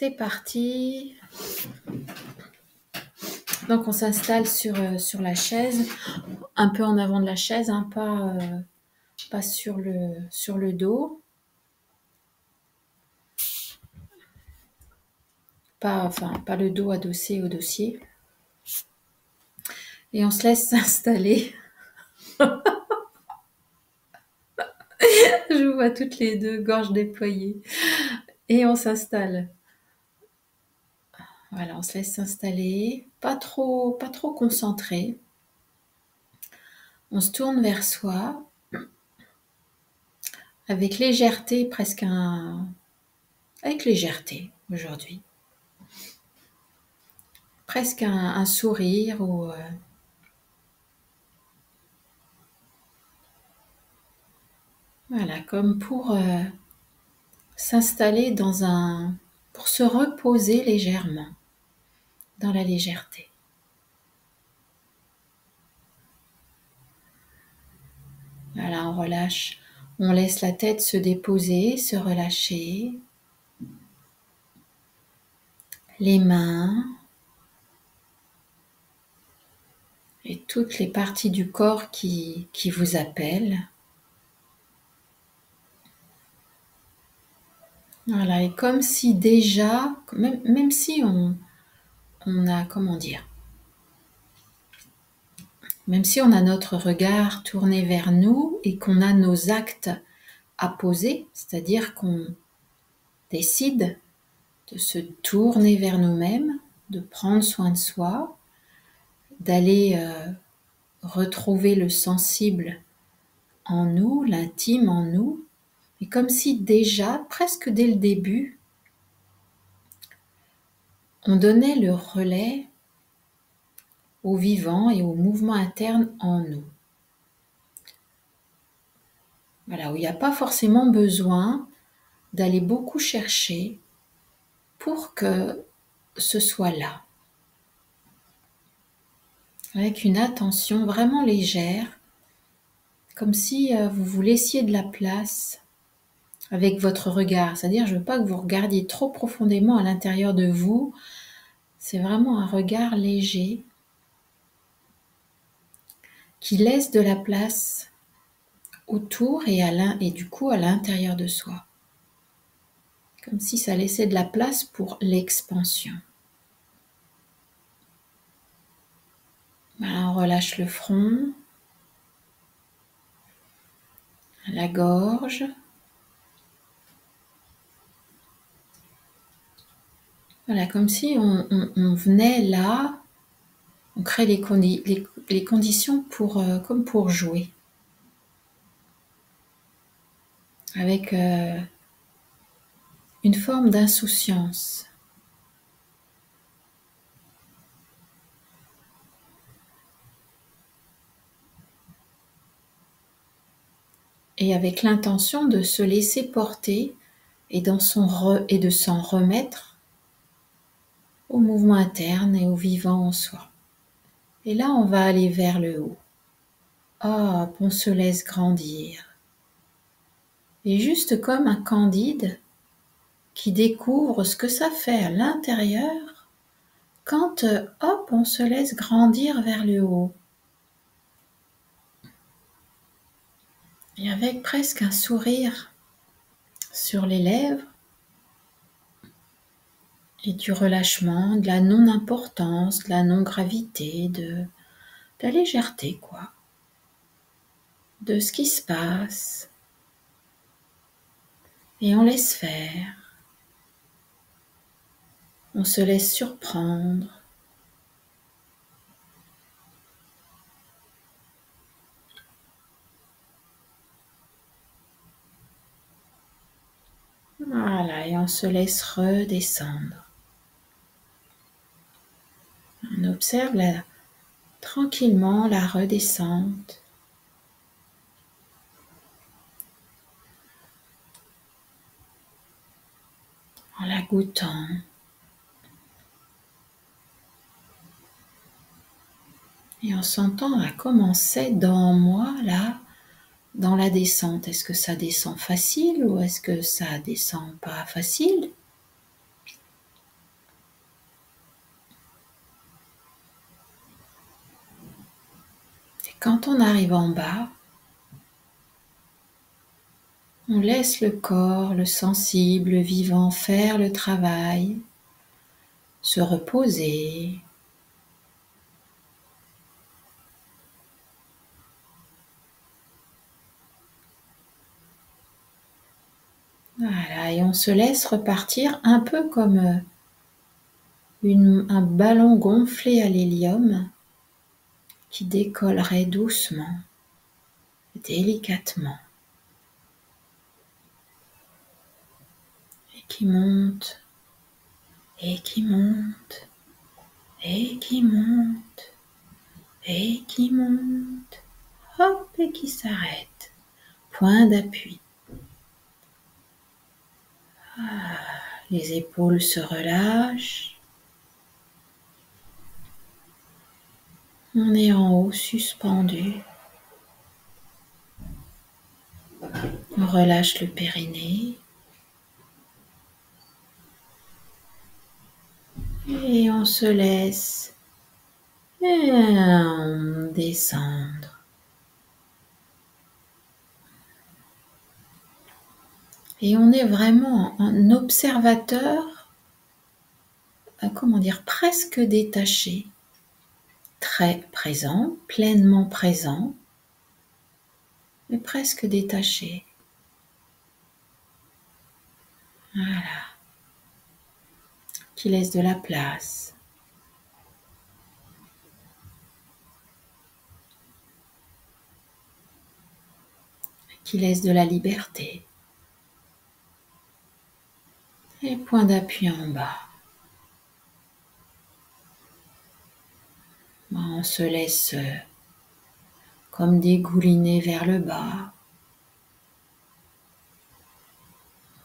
C'est parti. Donc on s'installe sur la chaise, un peu en avant de la chaise, hein, pas sur le dos. Pas le dos adossé au dossier. Et on se laisse s'installer. Je vous vois toutes les deux, gorges déployées. Et on s'installe. Voilà, on se laisse s'installer. Pas trop concentré. On se tourne vers soi. Avec légèreté, avec légèreté aujourd'hui. Presque un sourire ou... Voilà, comme pour s'installer pour se reposer légèrement, dans la légèreté. Voilà, on relâche, on laisse la tête se déposer, se relâcher. Les mains et toutes les parties du corps qui vous appellent. Voilà, et comme si déjà, même si on a, comment dire, même si on a notre regard tourné vers nous et qu'on a nos actes à poser, c'est-à-dire qu'on décide de se tourner vers nous-mêmes, de prendre soin de soi, d'aller retrouver le sensible en nous, l'intime en nous, et comme si déjà, presque dès le début, on donnait le relais au vivant et au mouvement interne en nous. Voilà, où il n'y a pas forcément besoin d'aller beaucoup chercher pour que ce soit là. Avec une attention vraiment légère, comme si vous vous laissiez de la place avec votre regard. C'est-à-dire, je ne veux pas que vous regardiez trop profondément à l'intérieur de vous. C'est vraiment un regard léger qui laisse de la place autour et du coup à l'intérieur de soi. Comme si ça laissait de la place pour l'expansion. Voilà, on relâche le front, la gorge. Voilà, comme si on venait là, on crée les conditions comme pour jouer. Avec une forme d'insouciance. Et avec l'intention de se laisser porter et de s'en remettre au mouvement interne et au vivant en soi. Et là, on va aller vers le haut. Hop, on se laisse grandir. Et juste comme un candide qui découvre ce que ça fait à l'intérieur quand, hop, on se laisse grandir vers le haut. Et avec presque un sourire sur les lèvres et du relâchement, de la non-importance, de la non-gravité, de la légèreté, quoi. De ce qui se passe. Et on laisse faire. On se laisse surprendre. Voilà, et on se laisse redescendre. On observe tranquillement la redescente. En la goûtant. Et en sentant comment c'est dans moi, là, dans la descente. Est-ce que ça descend facile ou est-ce que ça descend pas facile? Quand on arrive en bas, on laisse le corps, le sensible, le vivant faire le travail, se reposer. Voilà, et on se laisse repartir un peu comme un ballon gonflé à l'hélium qui décollerait doucement, délicatement, et qui monte, et qui monte, et qui monte, et qui monte, hop, et qui s'arrête. Point d'appui. Les épaules se relâchent. On est en haut, suspendu. On relâche le périnée. Et on se laisse descendre. Et on est vraiment un observateur, presque détaché, très présent, pleinement présent, mais presque détaché. Voilà. Qui laisse de la place. Qui laisse de la liberté. Et point d'appui en bas. On se laisse comme dégouliner vers le bas.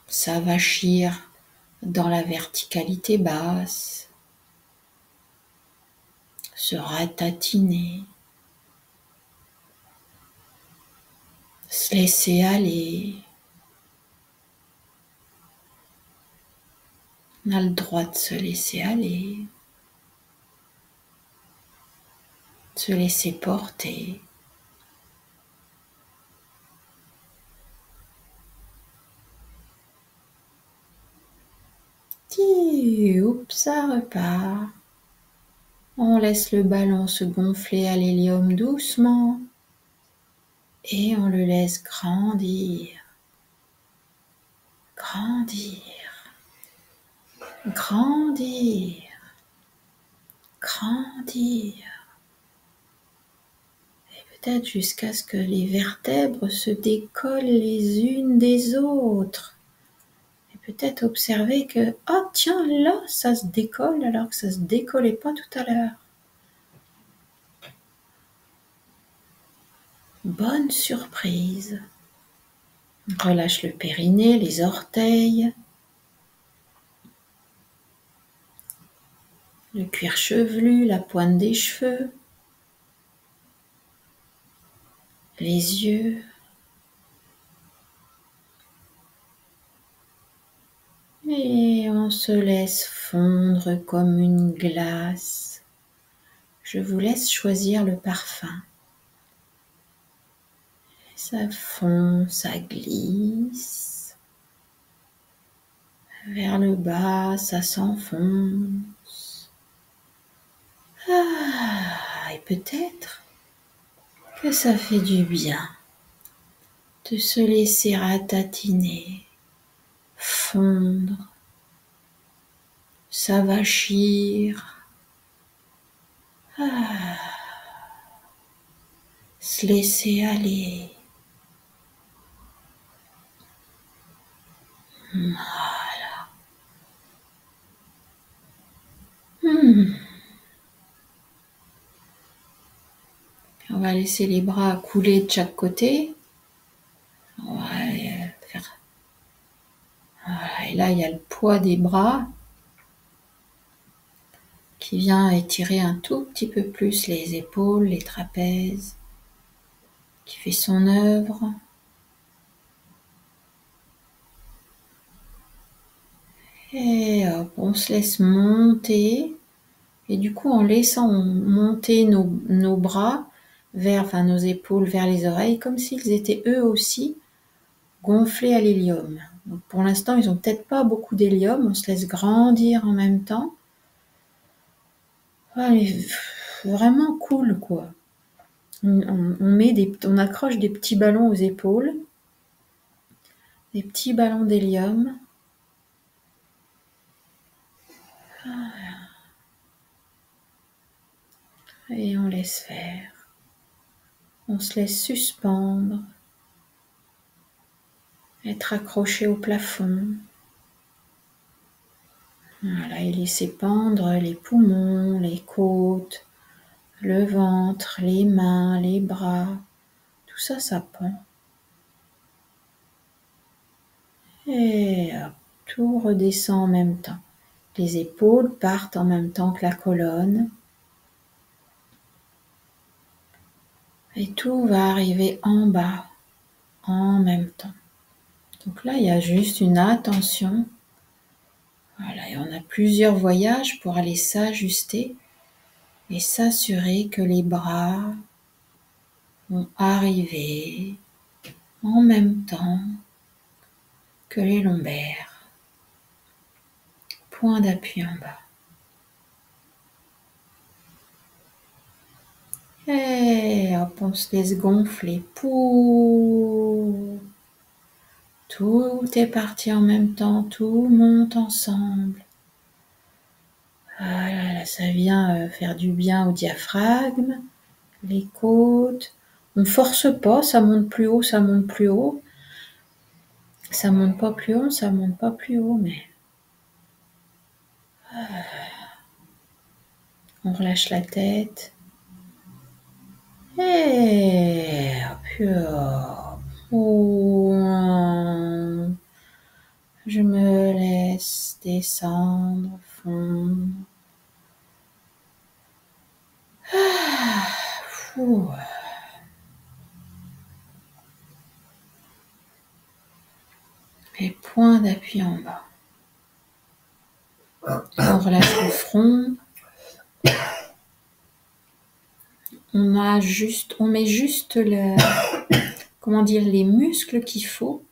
S'avachir dans la verticalité basse. Se ratatiner. Se laisser aller. On a le droit de se laisser aller. Se laisser porter. Oups, ça repart. On laisse le ballon se gonfler à l'hélium doucement et on le laisse grandir, grandir, grandir, grandir. Et peut-être jusqu'à ce que les vertèbres se décollent les unes des autres. Peut-être observer que, oh tiens, là, ça se décolle alors que ça ne se décollait pas tout à l'heure. Bonne surprise. On relâche le périnée, les orteils, le cuir chevelu, la pointe des cheveux, les yeux. Et on se laisse fondre comme une glace. Je vous laisse choisir le parfum. Ça fond, ça glisse. Vers le bas, ça s'enfonce. Et peut-être que ça fait du bien de se laisser ratatiner, fondre, s'avachir, se laisser aller. Voilà. On va laisser les bras couler de chaque côté. On va faire. Voilà. Et là, il y a le poids des bras qui vient étirer un tout petit peu plus les épaules, les trapèzes, qui fait son œuvre. Et hop, on se laisse monter. Et du coup, en laissant monter nos bras, enfin nos épaules vers les oreilles, comme s'ils étaient eux aussi gonflés à l'hélium. Donc pour l'instant, ils n'ont peut-être pas beaucoup d'hélium, on se laisse grandir en même temps. Ouais, vraiment cool, quoi. On accroche des petits ballons aux épaules, des petits ballons d'hélium. Et on laisse faire. On se laisse suspendre, être accroché au plafond. Voilà, et laisser pendre les poumons, les côtes, le ventre, les mains, les bras. Tout ça, ça pend. Et hop, tout redescend en même temps. Les épaules partent en même temps que la colonne. Et tout va arriver en bas en même temps. Donc là, il y a juste une attention. Voilà, et on a plusieurs voyages pour aller s'ajuster et s'assurer que les bras vont arriver en même temps que les lombaires. Point d'appui en bas. Et hop, on se laisse gonfler. Pouh. Tout est parti en même temps, tout monte ensemble. Voilà, là, ça vient faire du bien au diaphragme, les côtes. On force pas, ça monte plus haut, ça monte plus haut. Ça monte pas plus haut, ça monte pas plus haut, mais on relâche la tête. Et je me laisse descendre, fondre. Et point d'appui en bas. On relâche le front. On met juste les muscles qu'il faut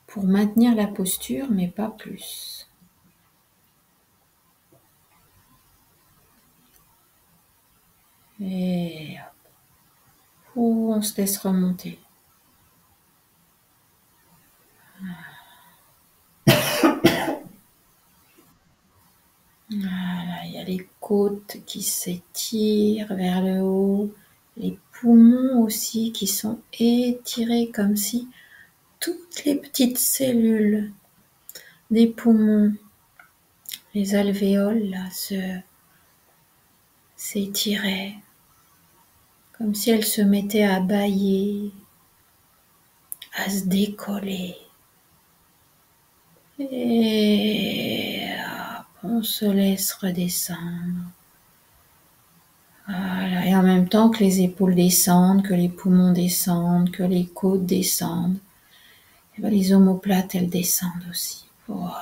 pour maintenir la posture, mais pas plus. Et hop. On se laisse remonter. Voilà, il y a les côtes qui s'étirent vers le haut, les poumons aussi qui sont étirés comme si toutes les petites cellules des poumons, les alvéoles là, s'étiraient, comme si elles se mettaient à bâiller, à se décoller. Et hop, on se laisse redescendre. Voilà. Et en même temps que les épaules descendent, que les poumons descendent, que les côtes descendent, et bien les omoplates, elles descendent aussi. Voilà.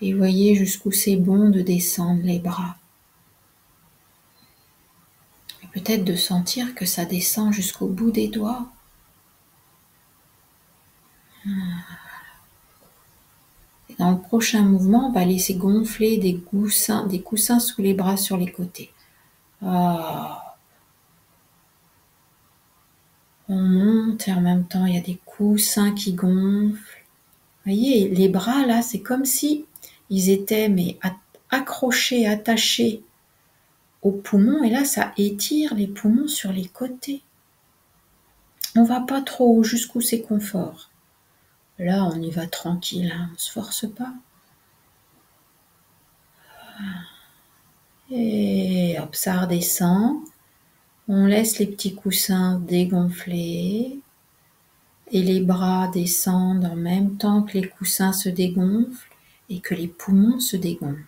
Et voyez jusqu'où c'est bon de descendre les bras. Et peut-être de sentir que ça descend jusqu'au bout des doigts. Et dans le prochain mouvement, on va laisser gonfler des coussins sous les bras sur les côtés. Ah. On monte et en même temps, il y a des coussins qui gonflent. Vous voyez, les bras là, c'est comme si ils étaient accrochés, attachés aux poumons. Et là, ça étire les poumons sur les côtés. On va pas trop haut, jusqu'où c'est confort. Là, on y va tranquille, hein, on se force pas. Et hop, ça redescend. On laisse les petits coussins dégonfler. Et les bras descendent en même temps que les coussins se dégonflent et que les poumons se dégonflent.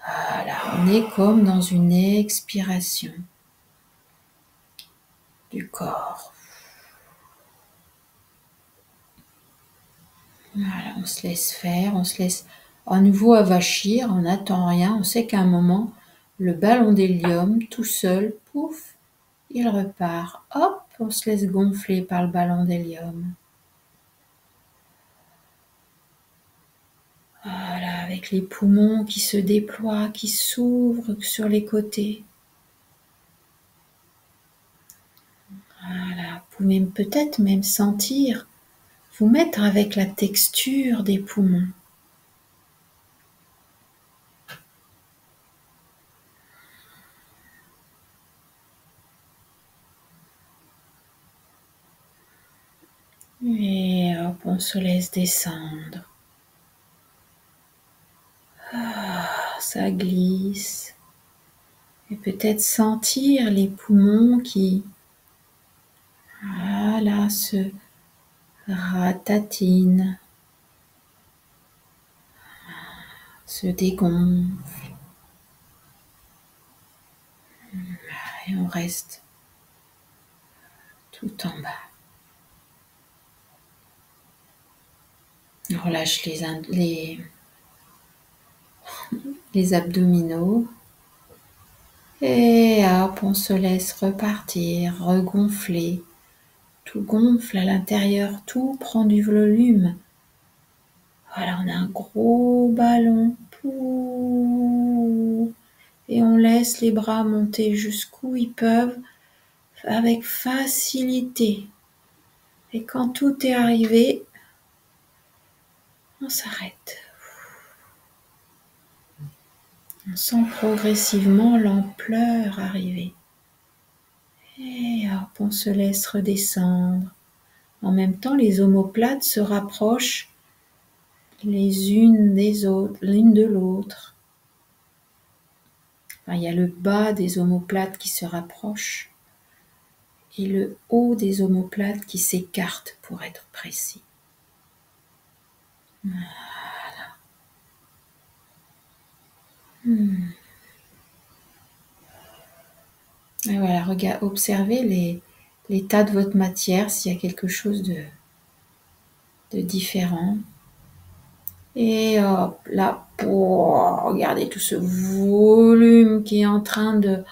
Voilà, on est comme dans une expiration du corps. Voilà, on se laisse faire, on se laisse à nouveau avachir, on n'attend rien. On sait qu'à un moment, le ballon d'hélium, tout seul, pouf, il repart. Hop, on se laisse gonfler par le ballon d'hélium. Voilà, avec les poumons qui se déploient, qui s'ouvrent sur les côtés. Voilà, vous pouvez peut-être même sentir, vous mettre avec la texture des poumons. Et hop, on se laisse descendre. Ça glisse. Et peut-être sentir les poumons qui, voilà, se ratatinent, se dégonflent. Et on reste tout en bas. On relâche les abdominaux. Et hop, on se laisse repartir, regonfler. Tout gonfle à l'intérieur, tout prend du volume. Voilà, on a un gros ballon. Pouh. Et on laisse les bras monter jusqu'où ils peuvent avec facilité. Et quand tout est arrivé, on s'arrête. On sent progressivement l'ampleur arriver. Et hop, on se laisse redescendre. En même temps, les omoplates se rapprochent les unes des autres, l'une de l'autre. Enfin, il y a le bas des omoplates qui se rapproche et le haut des omoplates qui s'écarte pour être précis. Voilà. Et voilà, observez l'état de votre matière, s'il y a quelque chose de différent. Et hop, là, regardez tout ce volume qui est en train de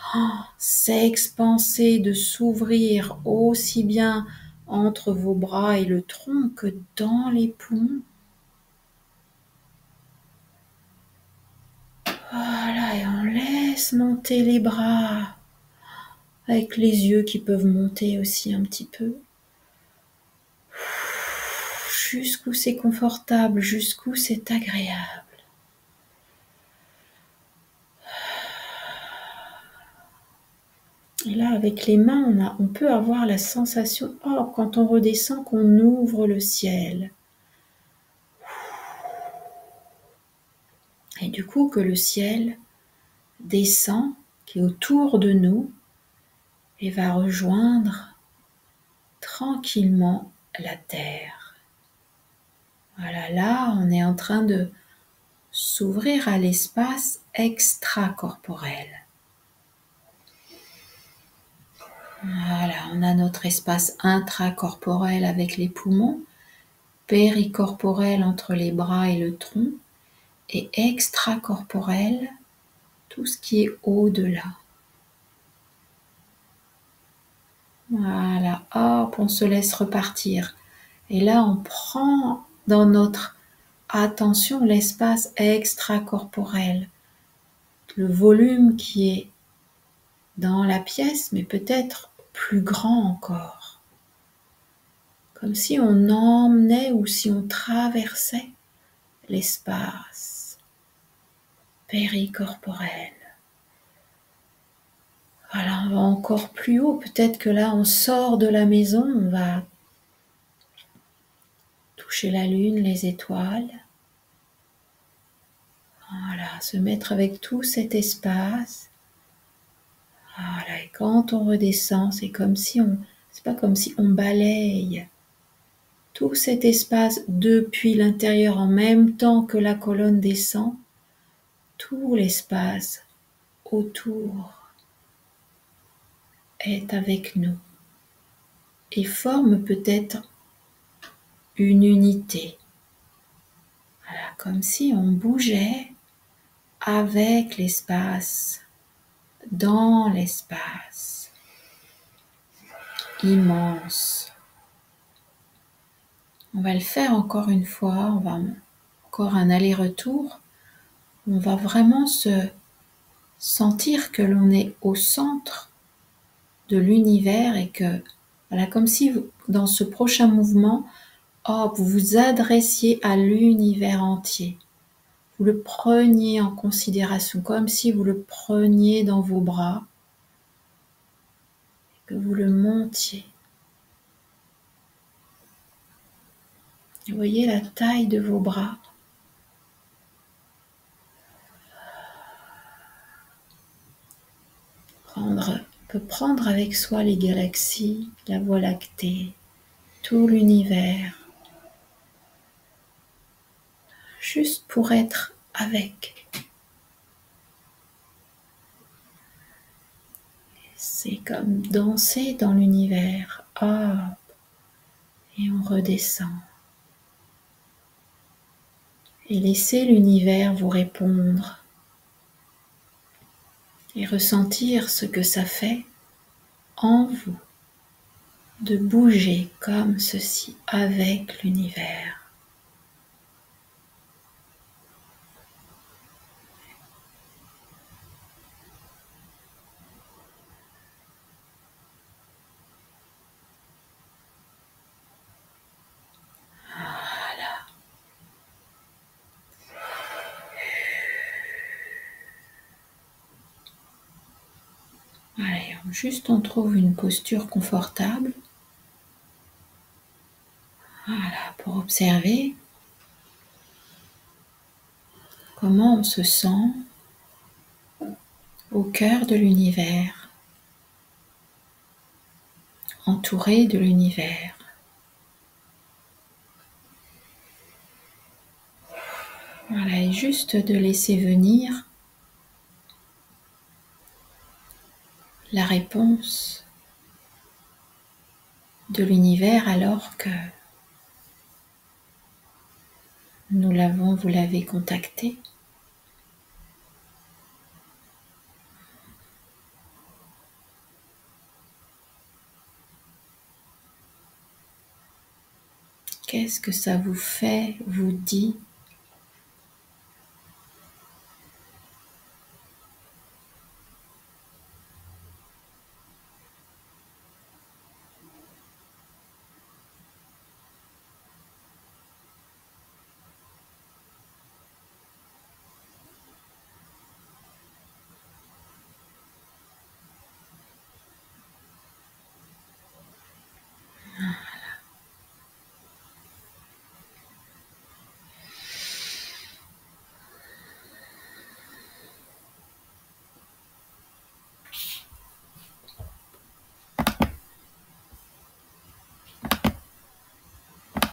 s'expanser, de s'ouvrir aussi bien entre vos bras et le tronc que dans les poumons. Voilà, et on laisse monter les bras avec les yeux qui peuvent monter aussi un petit peu. Jusqu'où c'est confortable, jusqu'où c'est agréable. Et là, avec les mains, on peut avoir la sensation, quand on redescend, qu'on ouvre le ciel. Et du coup, que le ciel descend, qui est autour de nous, et va rejoindre tranquillement la terre. Voilà, là, on est en train de s'ouvrir à l'espace extracorporel. Voilà, on a notre espace intracorporel avec les poumons, péricorporel entre les bras et le tronc, et extracorporel, tout ce qui est au-delà. Voilà, hop, on se laisse repartir. Et là, on prend dans notre attention l'espace extracorporel, le volume qui est dans la pièce, mais peut-être plus grand encore. Comme si on emmenait ou si on traversait l'espace péricorporel. Voilà, on va encore plus haut. Peut-être que là, on sort de la maison, on va toucher la lune, les étoiles. Voilà, se mettre avec tout cet espace. Voilà, et quand on redescend, c'est pas comme si on balaye tout cet espace depuis l'intérieur en même temps que la colonne descend, tout l'espace autour est avec nous et forme peut-être une unité. Comme si on bougeait avec l'espace, dans l'espace immense. On va le faire encore une fois, on va encore un aller-retour. On va vraiment se sentir que l'on est au centre de l'univers et que, voilà, comme si dans ce prochain mouvement, vous vous adressiez à l'univers entier. Vous le preniez en considération, comme si vous le preniez dans vos bras, que vous le montiez. Vous voyez la taille de vos bras. On peut prendre avec soi les galaxies, la Voie lactée, tout l'univers, juste pour être avec. C'est comme danser dans l'univers. Et on redescend. Et laissez l'univers vous répondre. Et ressentir ce que ça fait en vous de bouger comme ceci avec l'univers. Allez, juste on trouve une posture confortable. Voilà, pour observer comment on se sent au cœur de l'univers, entouré de l'univers. Voilà, et juste de laisser venir la réponse de l'univers alors que vous l'avez contacté. Qu'est-ce que ça vous fait, vous dit